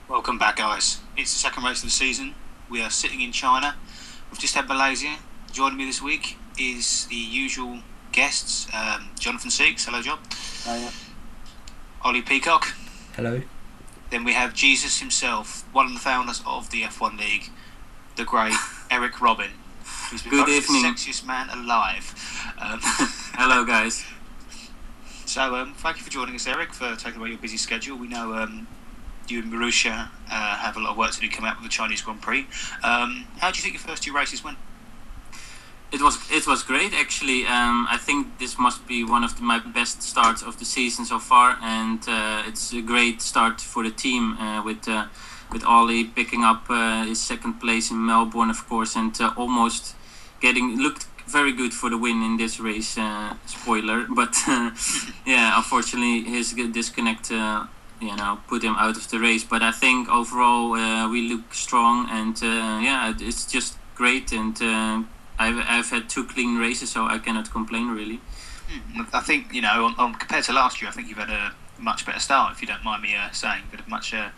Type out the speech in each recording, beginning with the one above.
Welcome back, guys. It's the second race of the season. We are sitting in China. We've just had Malaysia. Joining me this week is the usual guests, Jonathan Seeks. Hello, John. Hiya. Ollie Peacock. Hello. Then we have Jesus himself, one of the founders of the F1 League, the great Eric Robin, who's been Good evening. the sexiest man alive. Hello, guys. So, thank you for joining us, Eric, for taking away your busy schedule. We know you and Marussia have a lot of work to do coming up with the Chinese Grand Prix. How do you think your first two races went? It was great, actually. I think this must be one of my best starts of the season so far, and it's a great start for the team with Ollie picking up his second place in Melbourne, of course, and almost looked very good for the win in this race. Spoiler, but yeah, unfortunately his disconnect put him out of the race. But I think overall we look strong, and yeah, it's just great. And I've had two clean races, so I cannot complain really. I think compared to last year, I think you've had a much better start, if you don't mind me saying. But a much a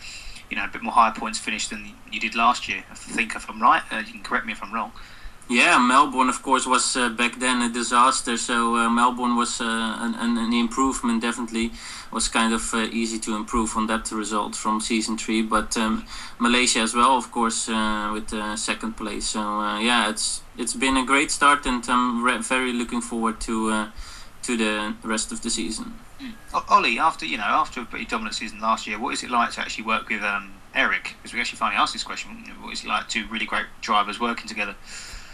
bit more higher points finish than you did last year. I think, if I'm right, you can correct me if I'm wrong. Yeah, Melbourne, of course, was back then a disaster. So Melbourne was an improvement, definitely. Was kind of easy to improve on that result from season 3. But Malaysia as well, of course, with second place. So yeah, it's been a great start, and I'm very looking forward to the rest of the season. Ollie, after a pretty dominant season last year, what is it like to actually work with Eric? Because we actually finally asked this question. What is it like, two really great drivers working together?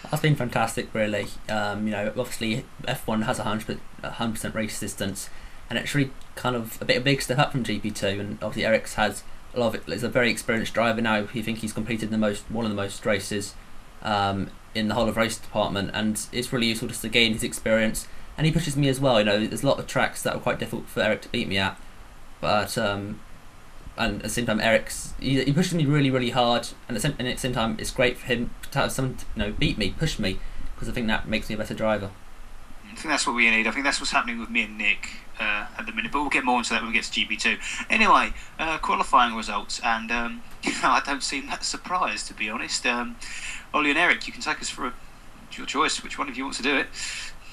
That's been fantastic, really. Obviously F1 has 100% race assistance, and it's really kind of a big step up from GP2. And obviously Eric's has a lot of it. He's a very experienced driver now. I think he's completed one of the most races in the whole of race department, and it's really useful just to gain his experience. And he pushes me as well. There's a lot of tracks that are quite difficult for Eric to beat me at, but and at the same time, he pushes me really, really hard, and at the same time, it's great for him to have someone beat me, push me, because I think that makes me a better driver. I think that's what we need. I think that's what's happening with me and Nick at the minute, but we'll get more into that when we get to GP2. Anyway, qualifying results, and I don't seem that surprised, to be honest. Ollie and Eric, you can take us through. It's your choice. Which one of you wants to do it?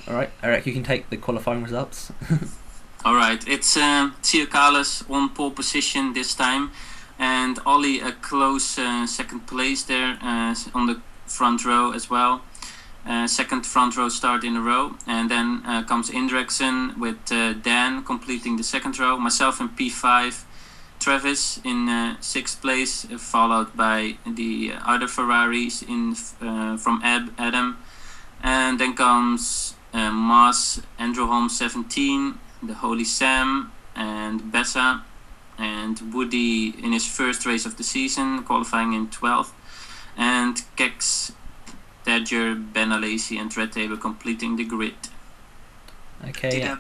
All right, Eric, you can take the qualifying results. All right, it's Tio Carlos on pole position this time, and Ollie a close second place there on the front row as well. Second front row start in a row, and then comes Indrexen with Dan completing the second row, myself in P5, Travis in sixth place, followed by the other Ferraris from Adam, and then comes Mas, Andrew Holmes 17, the Holy Sam and Bessa, and Woody in his first race of the season, qualifying in 12th, and Kex, Tadger, Ben Alesi and Red Table completing the grid. Okay,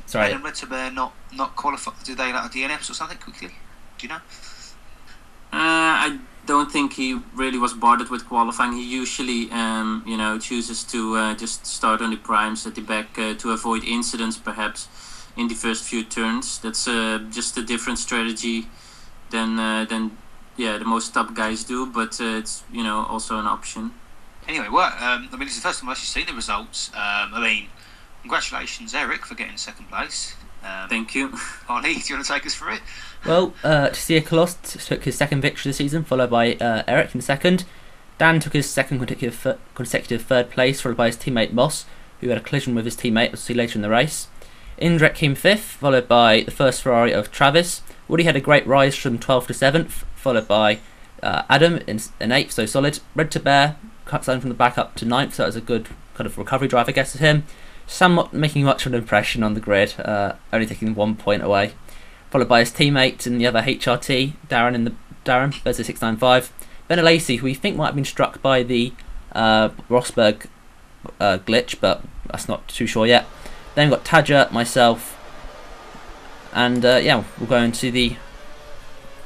sorry. Did Red Table not qualify? Did they like a DNFs or something quickly? Do you know? I don't think he really was bothered with qualifying. He usually chooses to just start on the primes at the back to avoid incidents perhaps in the first few turns. That's just a different strategy than the most top guys do, but it's also an option. Anyway, it's the first time I've actually seen the results. Congratulations, Eric, for getting second place. Thank you. Ollie, do you want to take us through it? Well, Tio Carlos took his second victory this season, followed by Eric in second. Dan took his second consecutive third place, followed by his teammate Moss, who had a collision with his teammate, we'll see later in the race. Indrek came 5th, followed by the first Ferrari of Travis. Woody had a great rise from 12th to 7th, followed by Adam in 8th, so solid. Red to Bear cut down from the back up to 9th, so that was a good kind of recovery drive, I guess, of him. Sam not making much of an impression on the grid, only taking 1 point away. Followed by his teammate in the other HRT, Darren Bezza 695. Ben Alacey, who we think might have been struck by the Rosberg glitch, but that's not too sure yet. Then we've got Tadger, myself, and yeah, we'll go into the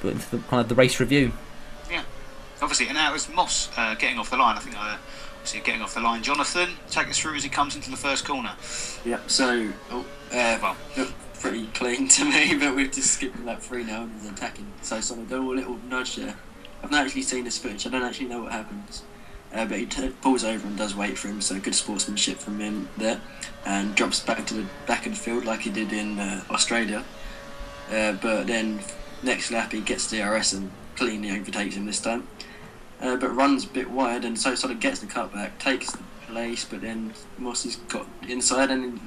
kind of the race review. Yeah, obviously, and now it was Moss getting off the line. I think obviously getting off the line. Jonathan, take us through as he comes into the first corner. Yeah, so looked pretty clean to me, but we've just skipped lap 3 now and he's attacking. So solid, a little nudge there. I've not actually seen this footage. I don't actually know what happens. But he pulls over and does wait for him, so good sportsmanship from him there, and drops back to the back of the field like he did in Australia. But then next lap he gets DRS and cleanly overtakes him this time. But runs a bit wide, and so sort of gets the cutback, takes the place, but then Moss has got inside and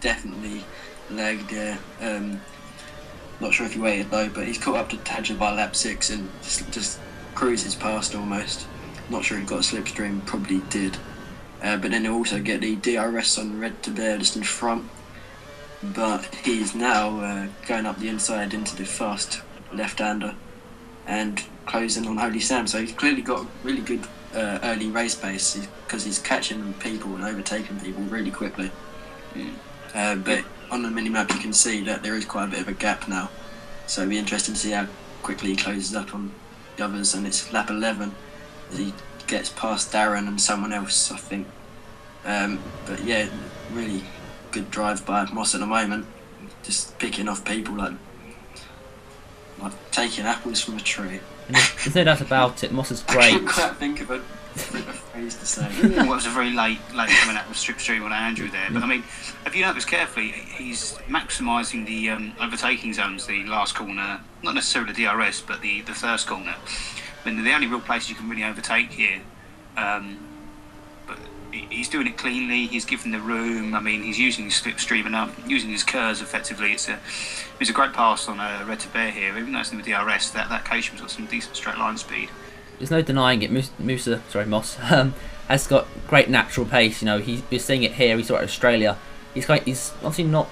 definitely lagged there. Not sure if he waited though, but he's caught up to Tadger by lap 6 and just cruises past almost. Not sure he got a slipstream, probably did. But then he'll also get the DRS on Red to Bear just in front. But he's now going up the inside into the fast left-hander and closing on Holy Sam. So he's clearly got really good early race pace because he's catching people and overtaking people really quickly. But on the mini-map you can see that there is quite a bit of a gap now. So it'll be interesting to see how quickly he closes up on the others. And it's lap 11. He gets past Darren and someone else, I think. But yeah, really good drive by Moss at the moment. Just picking off people like taking apples from a tree. There's no doubt about it. Moss is great. I can't quite think of a phrase to say. Well, it was a very late coming out with Stripstream on Andrew there. But I mean, if you notice carefully, he's maximising the overtaking zones, the last corner, not necessarily the DRS, but the first corner. I mean, they're the only real places you can really overtake here. But he's doing it cleanly, he's given the room. I mean, he's using his slipstream and using his curves effectively. It's a great pass on Red to Bear here. Even though it's with DRS, that Caisham's got some decent straight line speed. There's no denying it. Moss has got great natural pace. You know, we're seeing it here. We saw it in Australia. He's obviously not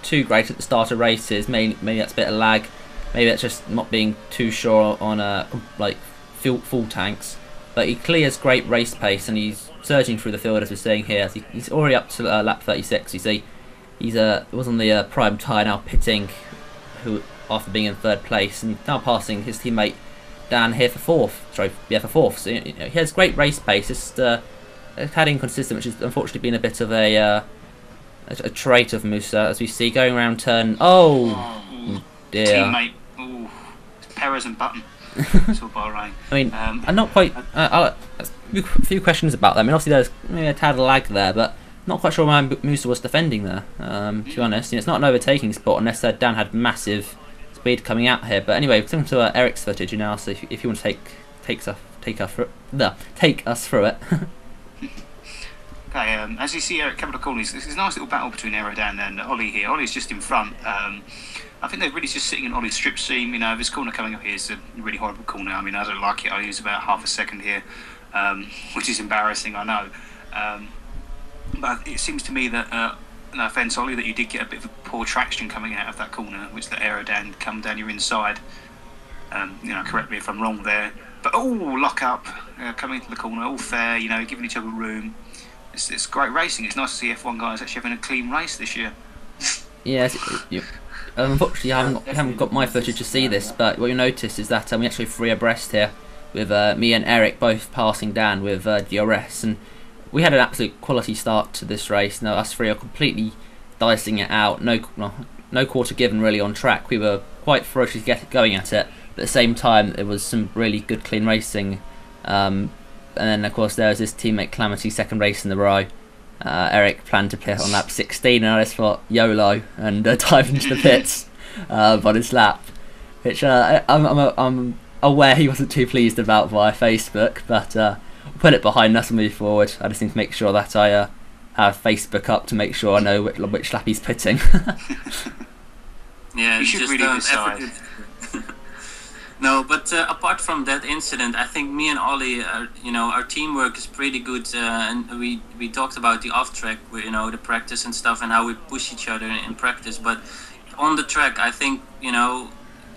too great at the start of races. Maybe that's a bit of lag. Maybe that's just not being too sure on full tanks. But he clears great race pace and he's surging through the field as we're seeing here. He's already up to lap 36. You see, he was on the prime tyre, now pitting, after being in third place, and now passing his teammate Dan here for fourth. So he has great race pace. It's had inconsistent, which has unfortunately been a bit of a trait of Musa, as we see going around turn. Oh dear. Teammate. Ooh, Perez and Button. It's all Bahrain. I mean, I'm not quite. A few questions about that. I mean, obviously there's maybe a tad of lag there, but not quite sure why Musa was defending there. To be honest, it's not an overtaking spot unless Dan had massive speed coming out here. But anyway, coming to Eric's footage now. So if you want to take us through it. Okay, as you see Eric coming to corners, there's a nice little battle between Aerodan and Ollie here. Ollie's just in front. I think they're really just sitting in Ollie's strip seam. You know, this corner coming up here is a really horrible corner. I mean, I don't like it. I use about half a second here, which is embarrassing, I know. But it seems to me that, no offence, Ollie, that you did get a bit of a poor traction coming out of that corner, which the Aerodan come down your inside. You know, correct me if I'm wrong there. But, lock up, coming into the corner, all fair, you know, giving each other room. It's great racing. It's nice to see F1 guys actually having a clean race this year. Yes. Unfortunately, I haven't got my footage to see this, but what you'll notice is that we actually 3 abreast here, with me and Eric both passing Dan with DRS, and we had an absolute quality start to this race. Now us 3 are completely dicing it out. No quarter given really on track. We were quite ferociously going at it, but at the same time it was some really good clean racing. And then of course there was his teammate Calamity, second race in a row. Eric planned to pit on lap 16, and I just thought YOLO and dive into the pits on his lap, which I'm aware he wasn't too pleased about via Facebook, but put it behind us and move forward. I just need to make sure that I have Facebook up to make sure I know which lap he's pitting. Yeah, you should just really don't decide. No, but apart from that incident, I think me and Ollie, our teamwork is pretty good, and we talked about the off track, the practice and stuff, and how we push each other in practice. But on the track, I think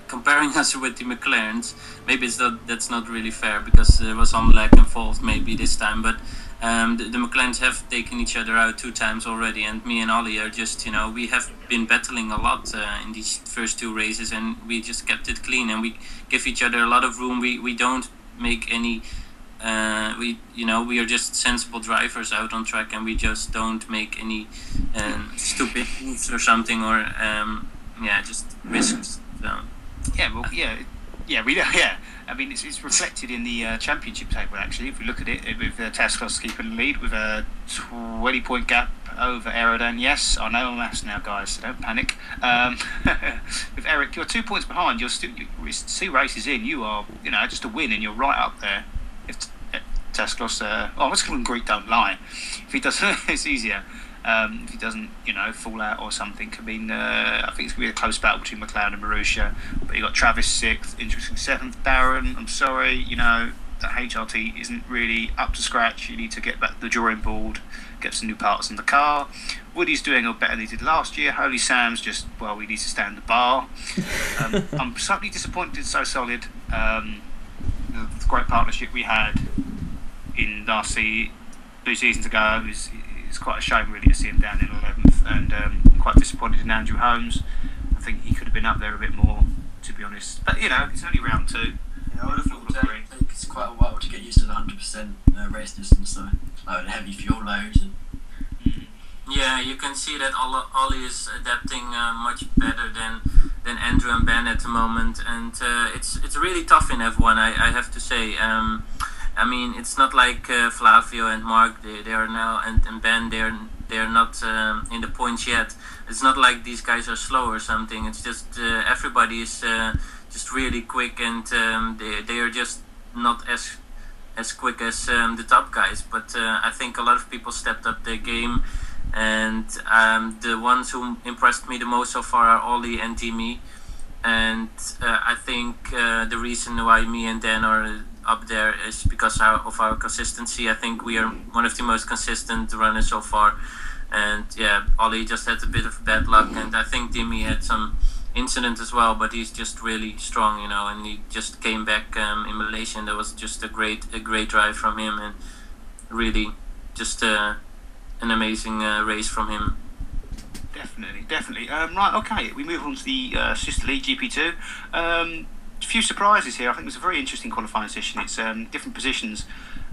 comparing us with the McLarens, maybe that's not really fair because there was some lag involved maybe this time, but. The McLarens have taken each other out 2 times already, and me and Ollie are just, we have been battling a lot in these first 2 races, and we just kept it clean, and we give each other a lot of room. We don't make any, we are just sensible drivers out on track, and we just don't make any stupid moves or something, or just risks. So. Yeah. I mean, it's reflected in the championship table, actually. If we look at it, with Tascos keeping the lead with a 20-point gap over Aerodan. Yes, I know maths now, guys, so don't panic. With Eric, you're 2 points behind. You're 2 races in. You are, just a win, and you're right up there. If Tascos, let's call him Greek, don't lie. If he does, it's easier. If he doesn't, fall out or something. I mean, I think it's going to be a close battle between McLaren and Marussia. But you got Travis 6th, interesting 7th. Barron, I'm sorry, that HRT isn't really up to scratch. You need to get back to the drawing board, get some new parts in the car. Woody's doing a better than he did last year. Holy Sam's just, he needs to stand the bar. I'm slightly disappointed it's so solid. The great partnership we had in last 2 seasons ago it's quite a shame really to see him down in 11th, and quite disappointed in Andrew Holmes. I think he could have been up there a bit more, to be honest. But it's only round 2. I would have thought it takes quite a while to get used to the 100% race distance, so like heavy fuel loads. Yeah, you can see that Ollie is adapting much better than Andrew and Ben at the moment, and it's really tough in F1. I have to say. I mean, it's not like Flavio and Mark. They are now, and Ben. They're not in the points yet. It's not like these guys are slow or something. It's just everybody is just really quick, and they are just not as quick as the top guys. But I think a lot of people stepped up their game, and the ones who impressed me the most so far are Ollie and Dimi. And I think the reason why me and Dan are up there is because of our consistency. I think we are one of the most consistent runners so far, and Ollie just had a bit of bad luck, and I think Dimi had some incident as well, but he's just really strong, and he just came back in Malaysia, and that was just a great drive from him, and really just an amazing race from him. Definitely. Right, okay, we move on to the Sister League GP2. A few surprises here. I think it was a very interesting qualifying session. It's different positions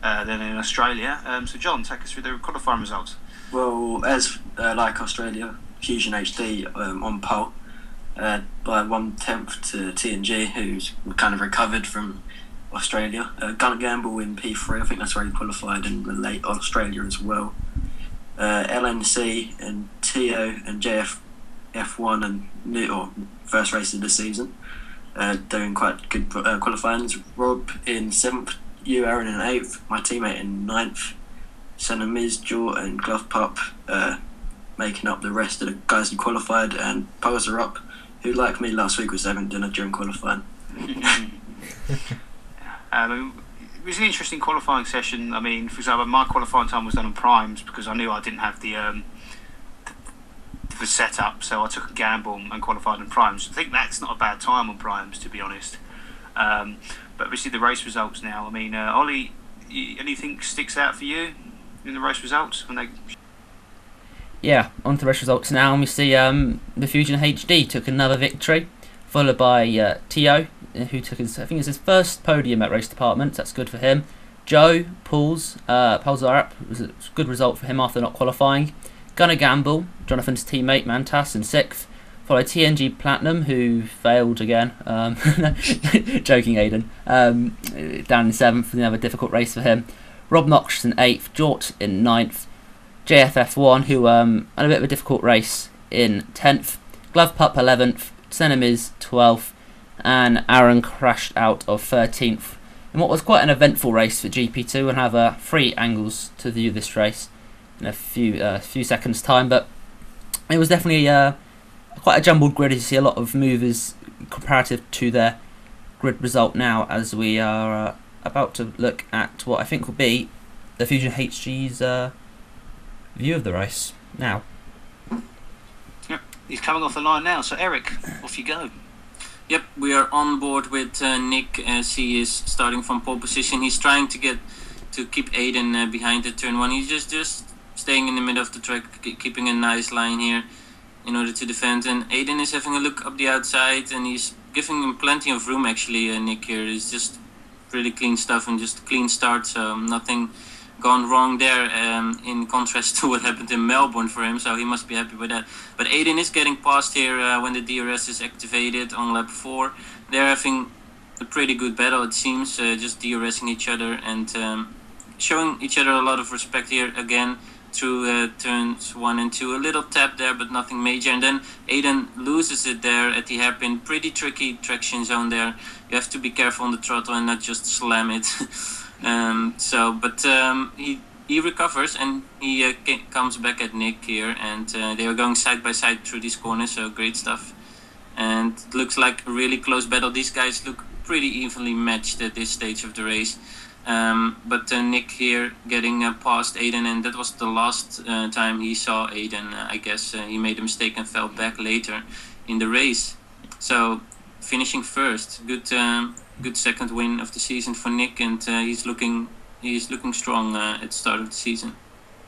than in Australia. So John, take us through the qualifying results. Well, as like Australia, Fusion HD on pole by 1/10 to TNG, who's kind of recovered from Australia. Gunnar Gamble in P3, I think that's where he qualified in late Australia as well. LNC and TO and JF F1 and first race of the season. Doing quite good qualifying. Rob in 7th, you Aaron in 8th, my teammate in 9th, Senna Miz, Jaw and Glove Pup making up the rest of the guys who qualified, and Poser Up, who like me last week was having dinner during qualifying. It was an interesting qualifying session. I mean, for example, my qualifying time was done on primes because I knew I didn't have the setup, so I took a gamble and qualified on primes. I think that's not a bad time on primes, to be honest. But obviously the race results now. I mean, Ollie, anything sticks out for you in the race results when they? Yeah, on to the race results now. And we see the Fusion HD took another victory, followed by Tio, who took his, I think it's his first podium at race department. That's good for him. Joe Pauls Zarup was a good result for him after not qualifying. Gunnar Gamble, Jonathan's teammate Mantas, in 6th. Followed TNG Platinum, who failed again. Joking, Aiden. Down in 7th, another difficult race for him. Rob Knox in 8th. Jort in 9th. JFF1, who had a bit of a difficult race, in 10th. Glove Pup 11th. Senemiz 12th. And Aaron crashed out of 13th in what was quite an eventful race for GP2, and have 3 angles to view this race in a few seconds' time. But it was definitely quite a jumbled grid. You see a lot of movers comparative to their grid result now, as we are about to look at what I think will be the Fusion HG's view of the race now. Yep, he's coming off the line now. So Eric, off you go. Yep, we are on board with Nick as he is starting from pole position. He's trying to keep Aiden behind the turn 1. He's just staying in the middle of the track, keeping a nice line here in order to defend. And Aiden is having a look up the outside, and he's giving him plenty of room actually. Nick here is just really clean stuff and just a clean start, so nothing gone wrong there, in contrast to what happened in Melbourne for him, so he must be happy with that. But Aiden is getting past here when the DRS is activated on lap 4. They're having a pretty good battle, it seems, just DRSing each other and showing each other a lot of respect here again through turns 1 and 2. A little tap there, but nothing major, and then Aiden loses it there at the hairpin. Pretty tricky traction zone there. You have to be careful on the throttle and not just slam it. He recovers, and he comes back at Nick here, and they are going side by side through these corners, so great stuff. And it looks like a really close battle. These guys look pretty evenly matched at this stage of the race. But Nick here getting past Aiden, and that was the last time he saw Aiden. I guess he made a mistake and fell back later in the race. So finishing first, good second win of the season for Nick, and he's looking strong at the start of the season.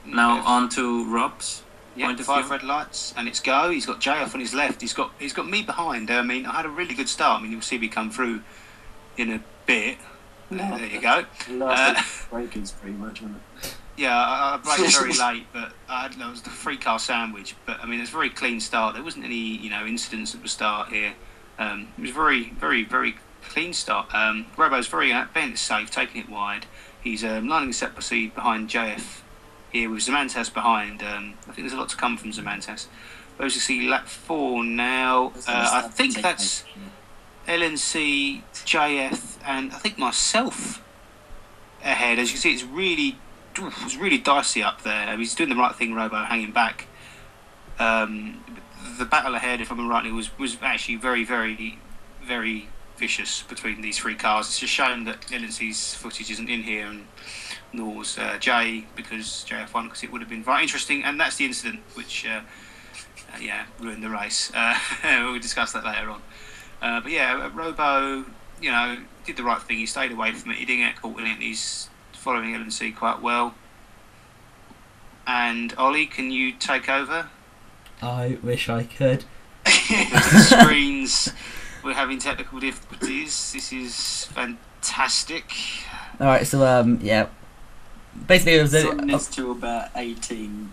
Now on to Rob's. Yeah, 5 red lights, and it's go. He's got Jay off on his left. He's got me behind. I mean, I had a really good start. I mean, you'll see me come through in a bit. There you go. Breakers pretty much, wasn't it? Yeah, I braked very late, but it was the 3-car sandwich. But I mean, it's a very clean start. There wasn't any incidents at the start here. It was very, very, very clean start. Robo's very bent safe, taking it wide. He's lining the set proceed behind JF here with Zamantas behind. I think there's a lot to come from Zamantas. Those you see lap 4 now. I think that's LNC, JF, and I think myself ahead. As you can see, it's really dicey up there. He's doing the right thing, Robo, hanging back. The battle ahead, if I'm rightly, was actually very, very, very vicious between these 3 cars. It's just showing that LNC's footage isn't in here, and nor was J, because JF1, because it would have been very interesting. And that's the incident which ruined the race. We'll discuss that later on. But yeah, Robo, did the right thing. He stayed away from it. He didn't get caught in it. He's following LNC quite well. And Ollie, can you take over? I wish I could. The screens, we're having technical difficulties. This is fantastic. Alright, so basically it was from this to about 18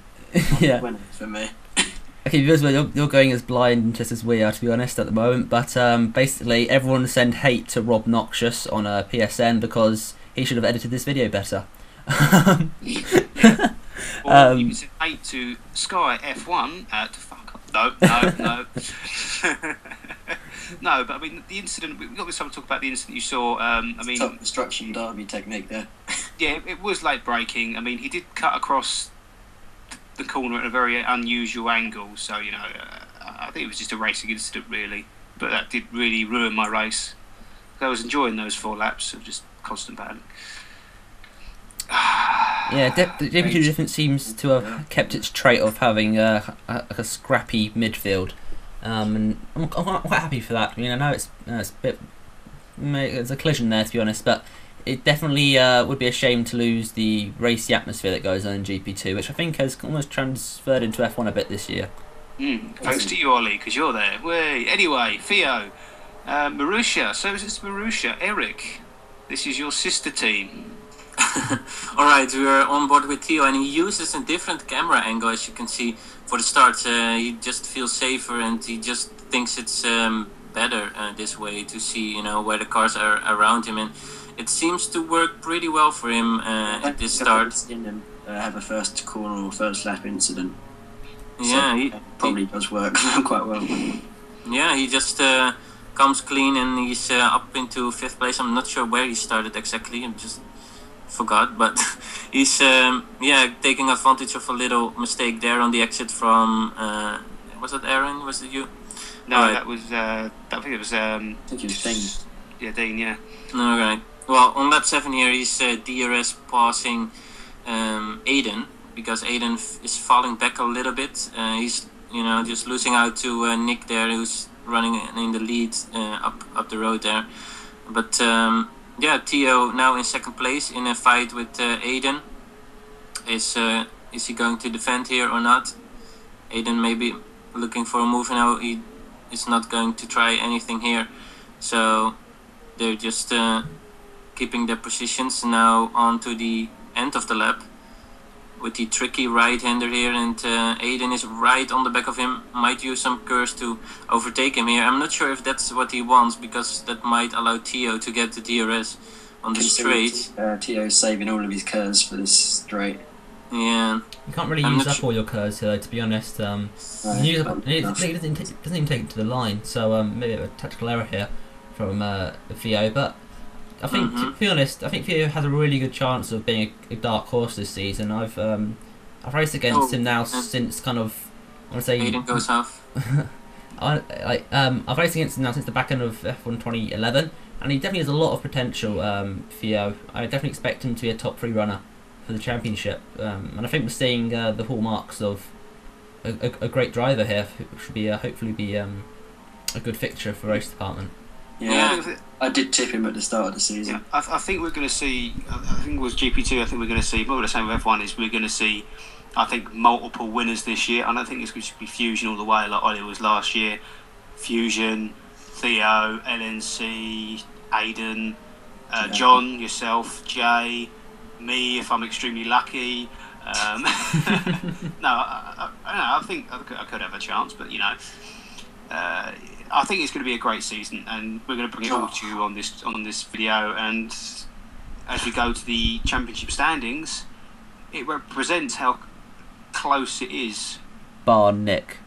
yeah. winners for me. Okay, viewers, you're going as blind just as we are, to be honest, at the moment. But basically, everyone send hate to Rob Noxious on PSN because he should have edited this video better. Or you can send hate to Sky F1 to fuck up. No. No, but I mean the incident. We've got this time to talk about the incident you saw. Top destruction derby technique there. Yeah, it was late braking. I mean, he did cut across the corner at a very unusual angle, so I think it was just a racing incident really, but that did really ruin my race. I was enjoying those 4 laps of just constant battling. Yeah, the GP2 difference seems to have kept its trait of having a scrappy midfield, and I'm quite happy for that. I mean, I know it's a bit, there's a collision there, to be honest, but it definitely would be a shame to lose the racy atmosphere that goes on in GP2, which I think has almost transferred into F1 a bit this year. Thanks to you, Ollie, because you're there. Anyway, Theo, Marussia. So is this Marussia? Eric, this is your sister team. Alright, we are on board with Theo, and he uses a different camera angle, as you can see, for the start. He just feels safer, and he just thinks it's better this way to see, where the cars are around him, and it seems to work pretty well for him at this start. Seen him have a first corner or first lap incident. Yeah, so it probably does work quite well. Yeah, he just comes clean and he's up into 5th place. I'm not sure where he started exactly. I just forgot, but he's taking advantage of a little mistake there on the exit from. Was it Aaron? Was it you? No, right. That was. I think it was. I think it was Dean. Yeah, Dean. Yeah. All right. Well, on lap 7 here, he's DRS passing Aiden, because Aiden is falling back a little bit. He's just losing out to Nick there, who's running in the lead up the road there. But Theo now in 2nd place in a fight with Aiden. Is he going to defend here or not? Aiden maybe looking for a move now. He is not going to try anything here. So they're just keeping their positions now on to the end of the lap with the tricky right-hander here, and Aiden is right on the back of him, might use some curse to overtake him here. I'm not sure if that's what he wants, because that might allow Theo to get the DRS on the straight. Theo's saving all of his curves for this straight. Yeah. You can't really use up all your curves here, to be honest. He doesn't even take it to the line, so maybe a tactical error here from Theo, but I think, to be honest, I think Theo has a really good chance of being a dark horse this season. I've raced against him now since kind of, I want to say, Aiden goes off. I've raced against him now since the back end of F1 2011, and he definitely has a lot of potential. Theo, I definitely expect him to be a top 3 runner for the championship, and I think we're seeing the hallmarks of a great driver here, which should be hopefully be a good fixture for race department. Yeah, I did tip him at the start of the season. Yeah, I think we're going to see. I think it was GP2. I think we're going to see. What we're saying with F1 is we're going to see. I think multiple winners this year. I don't think it's going to be Fusion all the way like Ollie was last year. Fusion, Theo, LNC, Aiden, John, yourself, Jay, me if I'm extremely lucky. I think I could have a chance, but I think it's going to be a great season, and we're going to bring it all to you on this video. And as we go to the championship standings, it represents how close it is. Bar Nick.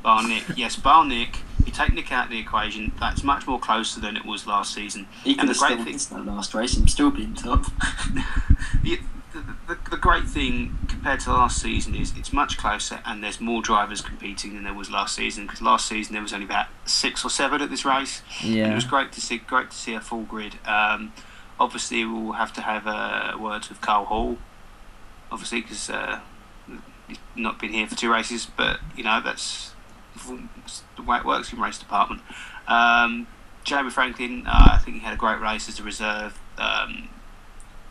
Bar Nick, yes, bar Nick. You take Nick out of the equation, that's much more closer than it was last season. He could have still missed that last race and still been top. The great thing compared to last season is it's much closer, and there's more drivers competing than there was last season, because last season there was only about 6 or 7 at this race. Yeah. And it was great to see a full grid. Obviously we'll have to have words with Carl Hall, obviously, because he's not been here for 2 races, but that's the way it works in race department. Jamie Franklin, I think he had a great race as a reserve.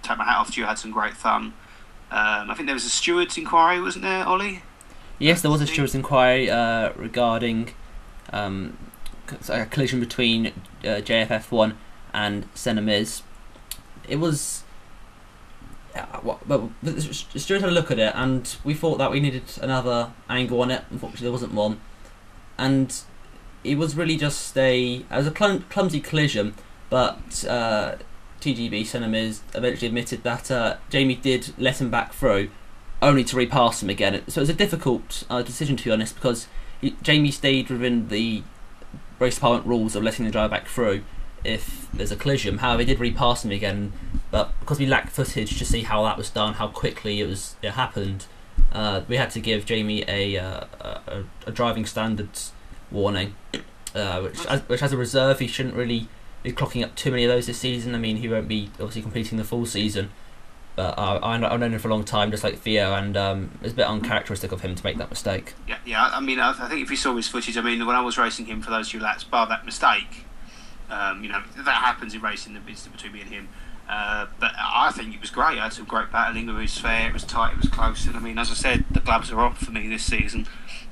Take my hat off to you, had some great fun. I think there was a stewards inquiry, wasn't there, Ollie? Yes, there was a stewards inquiry regarding a collision between JFF1 and Senna Miz. It was... well, the stewards had a look at it, and we thought that we needed another angle on it. Unfortunately, there wasn't one. And it was really just it was a clumsy collision, but... TGB Senna Miz eventually admitted that Jamie did let him back through, only to repass him again. So it was a difficult decision, to be honest, because Jamie stayed within the race department rules of letting the driver back through if there's a collision. However, he did repass him again, but because we lacked footage to see how that was done, how quickly it happened, we had to give Jamie a driving standards warning, which as a reserve he shouldn't really be clocking up too many of those this season. I mean, he won't be obviously completing the full season, but I've known him for a long time, just like Theo, and it's a bit uncharacteristic of him to make that mistake. Yeah. I mean, I think if you saw his footage, I mean, when I was racing him for those 2 laps, bar that mistake, that happens in racing, the bits between me and him. But I think it was great. I had some great battling. It was fair. It was tight. It was close. And I mean, as I said, the gloves are off for me this season.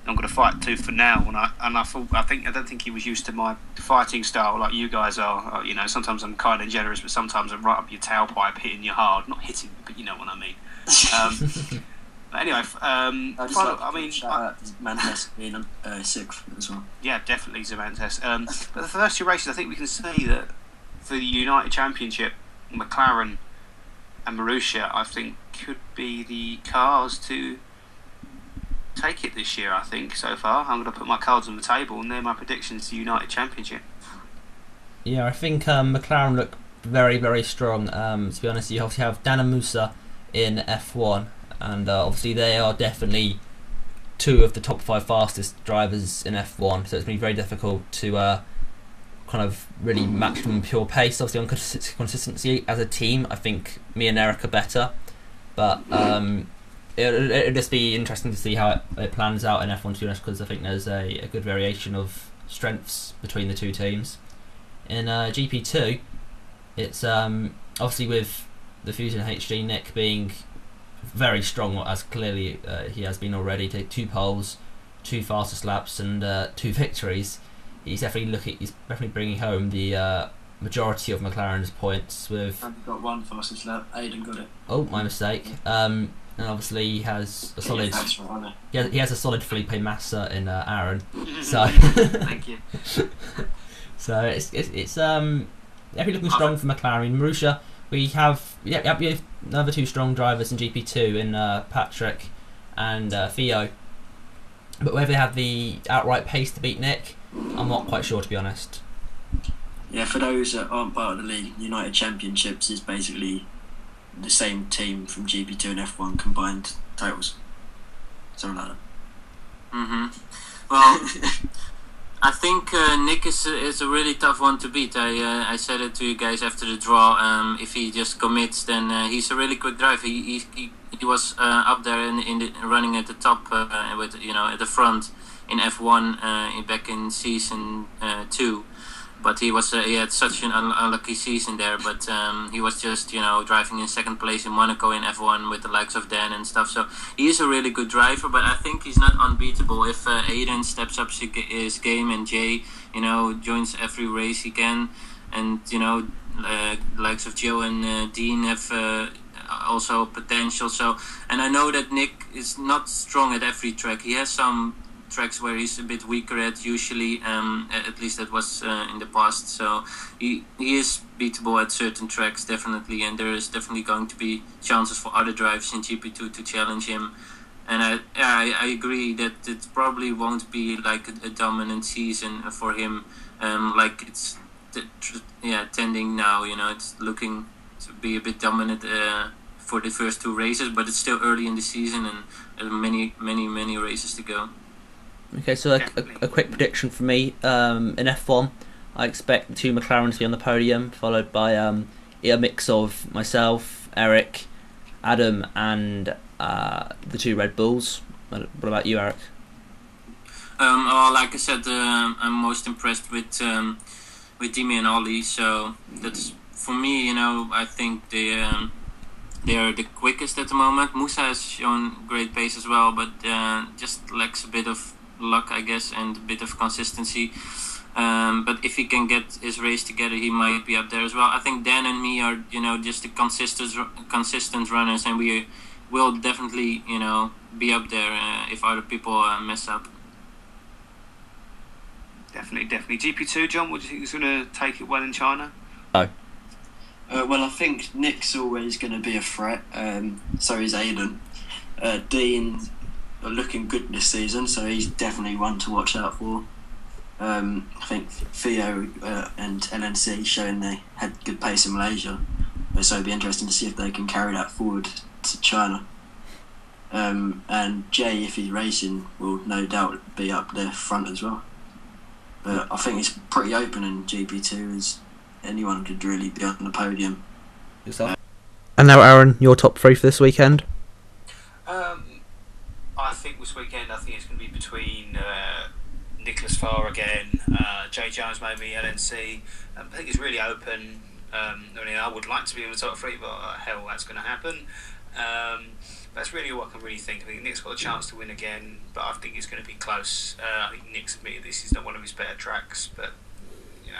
I'm going to fight tooth for now. I don't think he was used to my fighting style like you guys are. Sometimes I'm kind and generous, but sometimes I'm right up your tailpipe, hitting you hard. Not hitting, but you know what I mean. But anyway, shout out to Manchester being 6th as well. Yeah, definitely Zamantes. But the first 2 races, I think we can see that for the United Championship, McLaren and Marussia, I think, could be the cars to take it this year. I think so far I'm going to put my cards on the table, and they're my predictions to United Championship. Yeah, I think McLaren look very, very strong. To be honest, you obviously have Dan and Musa in F1, and obviously they are definitely two of the top 5 fastest drivers in F1. So it's going to be very difficult to kind of really match them in pure pace. Obviously, on consistency as a team, I think me and Eric are better, but it'll just be interesting to see how it plans out in F1, to be honest, because I think there's a good variation of strengths between the two teams. In GP2, it's obviously with the Fusion HG Nick being very strong, as clearly he has been already. 2 poles, 2 fastest laps, and 2 victories. He's definitely bringing home the majority of McLaren's points. With I've got 1 fastest lap. Aiden got it. Oh, my mistake. And obviously he has a solid. He has a solid Felipe Massa in Aaron. So thank you. So it's definitely looking strong for McLaren. Marussia, we have another 2 strong drivers in GP2 in Patrick and Theo. But whether they have the outright pace to beat Nick, I'm not quite sure, to be honest. Yeah, for those that aren't part of the league, United Championships is basically the same team from GP2 and F1 combined totals. Something like that. Well, I think Nick is a really tough one to beat. I said it to you guys after the draw. If he just commits, then he's a really quick driver. He was up there in the, running at the top with at the front in F1 back in season 2. But he had such an unlucky season there. But he was just driving in second place in Monaco in F1 with the likes of Dan and stuff. So he is a really good driver. But I think he's not unbeatable if Aiden steps up his game and Jay joins every race he can, and likes of Joe and Dean have also potential. So, and I know that Nick is not strong at every track. He has some tracks where he's a bit weaker at usually, at least that was in the past. So he is beatable at certain tracks, definitely, and there is definitely going to be chances for other drivers in GP2 to challenge him. And I agree that it probably won't be like a dominant season for him, like it's tending now. It's looking to be a bit dominant for the first 2 races, but it's still early in the season and many races to go. Okay, so a quick prediction for me in F1. I expect the 2 McLarens to be on the podium, followed by a mix of myself, Eric, Adam, and the 2 Red Bulls. What about you, Eric? Well, like I said, I'm most impressed with Dimi and Ollie. So that's for me. I think they are the quickest at the moment. Musa has shown great pace as well, but just lacks a bit of luck, I guess, and a bit of consistency. But if he can get his race together, he might be up there as well. I think Dan and me are, just the consistent runners, and we will definitely, be up there if other people mess up. Definitely. GP2, John, what do you think is going to take it well in China? Well, I think Nick's always going to be a threat. So is Aiden. Dean are looking good this season, so he's definitely one to watch out for. I think Theo and LNC showing they had good pace in Malaysia, so it'd be interesting to see if they can carry that forward to China. And Jay, if he's racing, will no doubt be up there front as well. But I think it's pretty open in GP2, as anyone could really be on the podium. And now, Aaron, your top 3 for this weekend? I think this weekend, it's going to be between Nicholas Farr again, Jay Jones maybe, LNC. I think it's really open. I would like to be in the top 3, but hell, that's going to happen. That's really all I can really think. I think Nick's got a chance to win again, but I think it's going to be close. I think Nick's admitted this is not one of his better tracks, but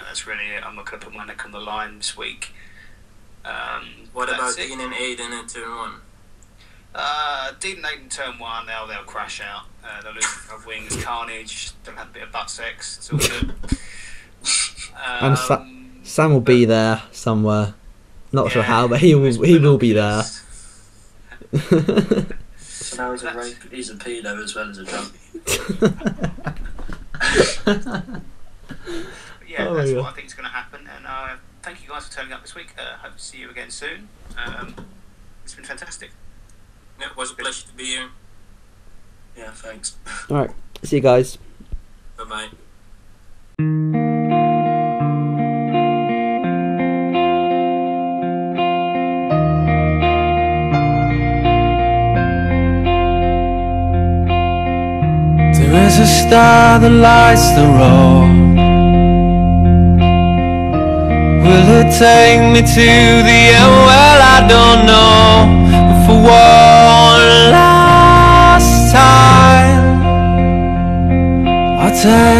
that's really it. I'm not going to put my neck on the line this week. What about Dean and Aiden in turn 1? Dean and Aiden turn 1, they'll crash out. They'll lose of wings, carnage. They'll have a bit of butt sex. It's all good. And Sam will be there somewhere. Not sure how, but he will be there. So now he's a pedo as well as a drunk. That's what I think is going to happen. thank you guys for turning up this week. Hope to see you again soon. It's been fantastic. Yeah, it was a pleasure to be here. Yeah, thanks. Alright, see you guys. Bye bye. There is a star that lights the road. Will it take me to the end? Well, I don't know. But for one last time, I'll take